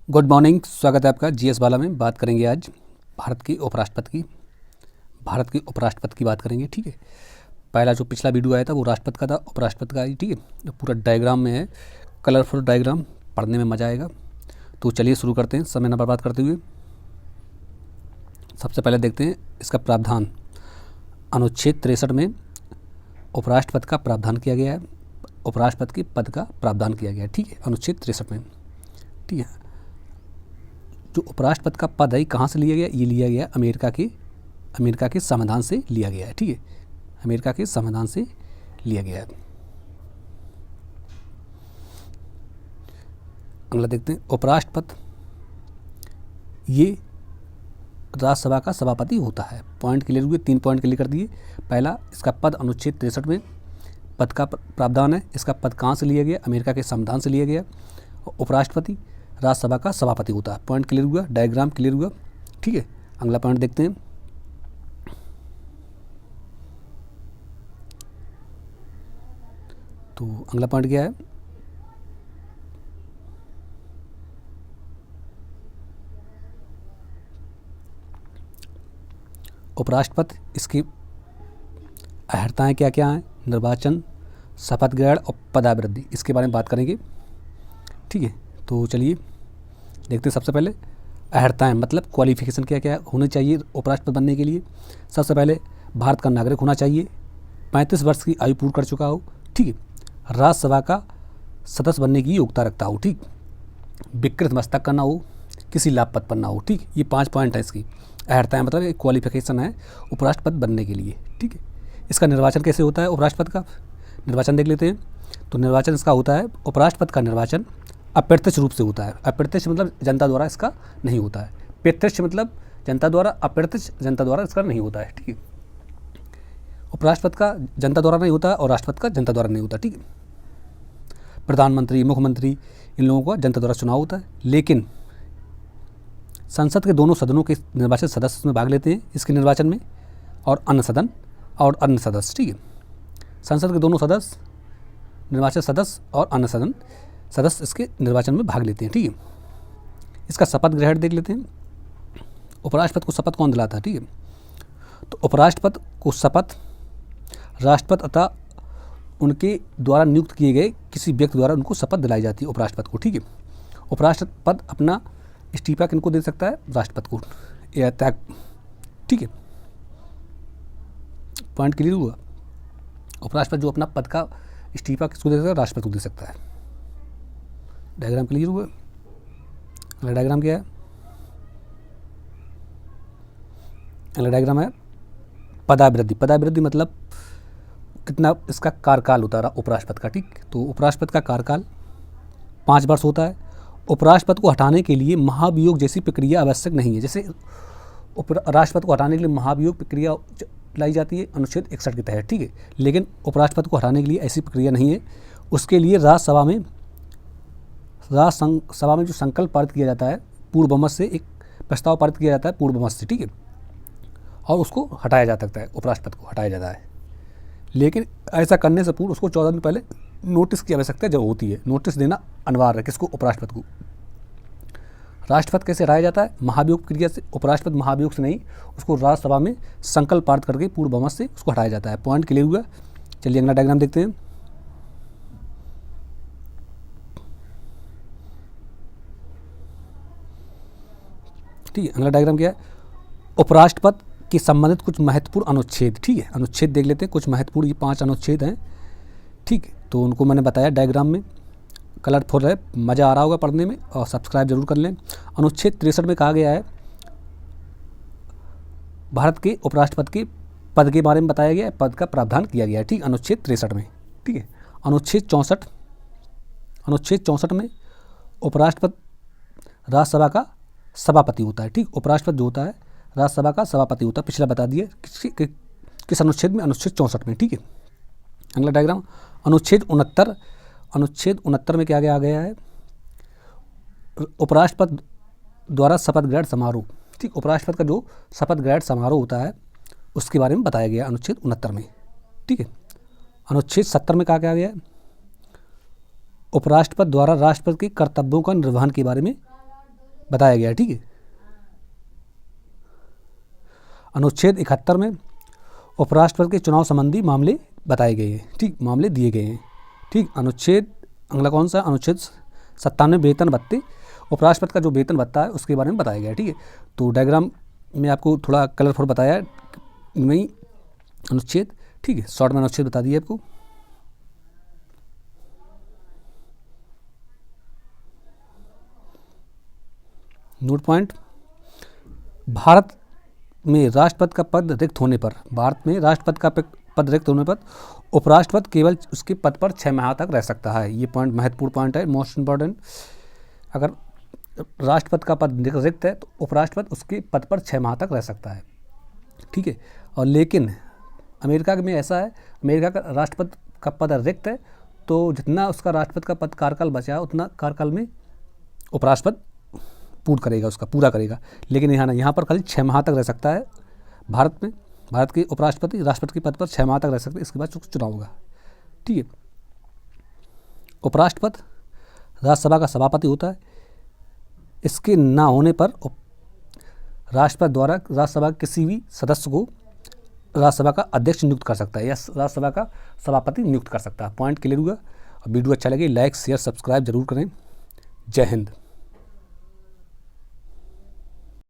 Good morning, स्वागत है आपका जीएस वाला में। बात करेंगे आज भारत की उपराष्ट्रपति की बात करेंगे। ठीक है, पहला जो पिछला वीडियो आया था वो राष्ट्रपति का था, उपराष्ट्रपति का ही। ठीक है, तो पूरा डायग्राम में है, कलरफुल डायग्राम, पढ़ने में मज़ा आएगा। तो चलिए शुरू करते हैं समय न बर्बाद करते हुए। सबसे पहले देखते हैं इसका प्रावधान। अनुच्छेद 63 में उपराष्ट्रपति का प्रावधान किया गया है, उपराष्ट्रपति के पद का प्रावधान किया गया है। ठीक है, अनुच्छेद 63 में। ठीक है, जो उपराष्ट्रपति का पद है कहाँ से लिया गया? ये लिया गया अमेरिका के संविधान से लिया गया है। ठीक है, अमेरिका के संविधान से लिया गया है। अगला देखते हैं, उपराष्ट्रपति ये राज्यसभा का सभापति होता है। पॉइंट क्लियर हुए, 3 पॉइंट क्लियर कर दिए। पहला, इसका पद अनुच्छेद 63 में पद का प्रावधान है। इसका पद कहाँ से लिया गया? अमेरिका के संविधान से लिया गया। उपराष्ट्रपति राज्यसभा का सभापति होता है। पॉइंट क्लियर हुआ, डायग्राम क्लियर हुआ। ठीक है, अगला पॉइंट देखते हैं। तो अगला पॉइंट क्या है? उपराष्ट्रपति, इसकी अहर्ताएँ क्या क्या हैं? निर्वाचन, शपथ ग्रहण और पदावृत्ति, इसके बारे में बात करेंगे। ठीक है, तो चलिए देखते हैं। सबसे पहले अहर्ताएँ मतलब क्वालिफिकेशन क्या क्या होनी चाहिए उपराष्ट्रपति बनने के लिए। सबसे पहले भारत का नागरिक होना चाहिए, 35 वर्ष की आयु पूर्ण कर चुका हो। ठीक है, राज्यसभा का सदस्य बनने की योग्यता रखता हो। ठीक, विकृत मस्तक का ना हो, किसी लाभ पद पर ना हो। ठीक, ये 5 पॉइंट है इसकी अहर्ताएँ मतलब एक क्वालिफिकेशन है उपराष्ट्रपति बनने के लिए। ठीक है, इसका निर्वाचन कैसे होता है? उपराष्ट्रपति का निर्वाचन देख लेते हैं। तो निर्वाचन इसका होता है, उपराष्ट्रपति का निर्वाचन अप्रत्यक्ष रूप से होता है। अप्रत्यक्ष मतलब जनता द्वारा इसका नहीं होता है। प्रत्यक्ष मतलब जनता द्वारा, अप्रत्यक्ष जनता द्वारा इसका नहीं होता है। ठीक है, उपराष्ट्रपति का जनता द्वारा नहीं होता और राष्ट्रपति का जनता द्वारा नहीं होता। ठीक है, प्रधानमंत्री, मुख्यमंत्री, इन लोगों का जनता द्वारा चुनाव होता है। लेकिन संसद के दोनों सदनों के निर्वाचित सदस्य इसमें भाग लेते हैं इसके निर्वाचन में, और अन्य सदस्य। ठीक है, संसद के दोनों सदस्य, निर्वाचित सदस्य और अन्य सदस्य इसके निर्वाचन में भाग लेते हैं। ठीक है, इसका शपथ ग्रहण देख लेते हैं। उपराष्ट्रपति को शपथ कौन दिलाता है? ठीक है, तो उपराष्ट्रपति को शपथ राष्ट्रपति अथवा उनके द्वारा नियुक्त किए गए किसी व्यक्ति द्वारा उनको शपथ दिलाई जाती है उपराष्ट्रपति को। ठीक है, उपराष्ट्रपति अपना इस्तीफा किनको दे सकता है? राष्ट्रपति को, या त्याग। ठीक है, पॉइंट क्लियर हुआ। उपराष्ट्रपति जो अपना पद का इस्तीफा किसको दे सकता है? राष्ट्रपति को दे सकता है। डायग्राम क्लियर हुआ। अगला डायग्राम क्या है? अगला डायग्राम है पदावृत्ति मतलब कितना इसका कार्यकाल होता है उपराष्ट्रपति का। ठीक, तो उपराष्ट्रपति का कार्यकाल 5 वर्ष होता है। उपराष्ट्रपति को हटाने के लिए महाभियोग जैसी प्रक्रिया आवश्यक नहीं है। जैसे राष्ट्रपति को हटाने के लिए महाभियोग प्रक्रिया लाई जाती है अनुच्छेद 61 के तहत। ठीक है, लेकिन उपराष्ट्रपति को हटाने के लिए ऐसी प्रक्रिया नहीं है। उसके लिए राज्यसभा में जो संकल्प पारित किया जाता है पूर्ण बहुमत से, एक प्रस्ताव पारित किया जाता है पूर्ण बहुमत से। ठीक है, और उसको हटाया जा सकता है, उपराष्ट्रपति को हटाया जाता है। लेकिन ऐसा करने से पूर्व उसको 14 दिन पहले नोटिस की आवश्यकता जब होती है। नोटिस देना अनिवार्य है किसको? उपराष्ट्रपति को। राष्ट्रपति कैसे हटाया जाता है? महाभियोग प्रक्रिया से। उपराष्ट्रपति महाभियोग से नहीं, उसको राज्यसभा में संकल्प पारित करके पूर्ण बहुमत से उसको हटाया जाता है। पॉइंट क्लियर हुआ। चलिए अगला डायग्राम देखते हैं। ठीक है, अगला डायग्राम क्या है? उपराष्ट्रपति के संबंधित कुछ महत्वपूर्ण अनुच्छेद। ठीक है, अनुच्छेद देख लेते हैं कुछ महत्वपूर्ण। ये 5 अनुच्छेद हैं। ठीक है, तो उनको मैंने बताया डायग्राम में, कलरफुल है, मज़ा आ रहा होगा पढ़ने में, और सब्सक्राइब जरूर कर लें। अनुच्छेद 63 में कहा गया है भारत के उपराष्ट्रपति के पद के बारे में बताया गया है, पद का प्रावधान किया गया है। ठीक, अनुच्छेद 63 में। ठीक है, अनुच्छेद 64 में उपराष्ट्रपति राज्यसभा का सभापति होता है। ठीक, उपराष्ट्रपति जो होता है राज्यसभा का सभापति होता है। पिछला बता दिया किस अनुच्छेद में? अनुच्छेद 64 में। ठीक है, अगला डायग्राम अनुच्छेद 69 में क्या आ गया है? उपराष्ट्रपति द्वारा शपथ ग्रहण समारोह। ठीक, उपराष्ट्रपति का जो शपथ ग्रहण समारोह होता है उसके बारे में बताया गया अनुच्छेद 69 में। ठीक है, अनुच्छेद 70 में कहा गया है उपराष्ट्रपति द्वारा राष्ट्रपति के कर्तव्यों का निर्वहन के बारे में बताया गया है। ठीक है, अनुच्छेद 71 में उपराष्ट्रपति के चुनाव संबंधी मामले बताए गए हैं। ठीक, मामले दिए गए हैं। ठीक, अनुच्छेद अगला कौन सा, अनुच्छेद 97 वेतन भत्ते, उपराष्ट्रपति का जो वेतन भत्ता है उसके बारे में बताया गया है। ठीक है, तो डायग्राम में आपको थोड़ा कलरफुल बताया है नहीं अनुच्छेद। ठीक है, शॉर्ट में अनुच्छेद बता दिए आपको। नोट पॉइंट, भारत में राष्ट्रपति का पद रिक्त होने पर, भारत में राष्ट्रपति का पद रिक्त होने पर उपराष्ट्रपति केवल उसके पद पर 6 माह तक रह सकता है। ये पॉइंट महत्वपूर्ण पॉइंट है, मोस्ट इम्पॉर्टेंट। अगर राष्ट्रपति का पद रिक्त है तो उपराष्ट्रपति उसके पद पर 6 माह तक रह सकता है। ठीक है, और लेकिन अमेरिका में ऐसा है, अमेरिका का राष्ट्रपति का पद रिक्त है तो जितना उसका राष्ट्रपति का पद कार्यकाल बचा है उतना कार्यकाल में उपराष्ट्रपति पूरा करेगा। लेकिन यहाँ पर खाली 6 माह तक रह सकता है। भारत में भारत के उपराष्ट्रपति राष्ट्रपति के पद पर 6 माह तक रह सकते हैं, इसके बाद चुनाव होगा। ठीक है, उपराष्ट्रपति राज्यसभा का सभापति होता है। इसके ना होने पर राष्ट्रपति द्वारा राज्यसभा के किसी भी सदस्य को राज्यसभा का अध्यक्ष नियुक्त कर सकता है या राज्यसभा का सभापति नियुक्त कर सकता है। पॉइंट क्लियर हुआ। वीडियो अच्छा लगे लाइक शेयर सब्सक्राइब जरूर करें। जय हिंद।